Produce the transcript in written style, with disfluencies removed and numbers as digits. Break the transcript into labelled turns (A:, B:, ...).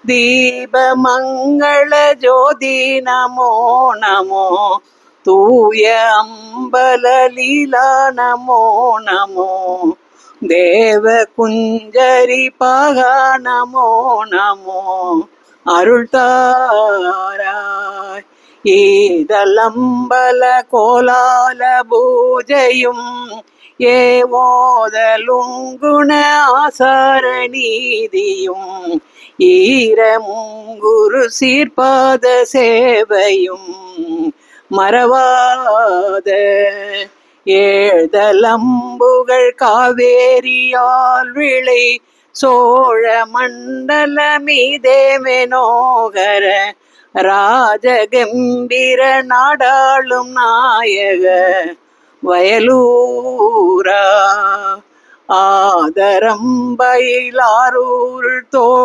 A: தீபமங்கள ஜோதி நமோ நமோ, தூய அம்பல லீலா நமோ நமோ, தேவ குஞ்சரி பாகா நமோ நமோ, அருள் தாராய். ஈதலம்பல கோலால பூஜையும் ஏவோதலுங்குண ஆசார நீதியும் ஈரமுங்குரு சீர்பாத சேவையும் மறவாத ஏழ்தலம்புகள் காவேரியால் விளை சோழ மண்டல மீதேமெனோகர ராஜகம்பீர நாடாளும் நாயக வயலூரா, ஆதரம்பயிலாரூர் தோள்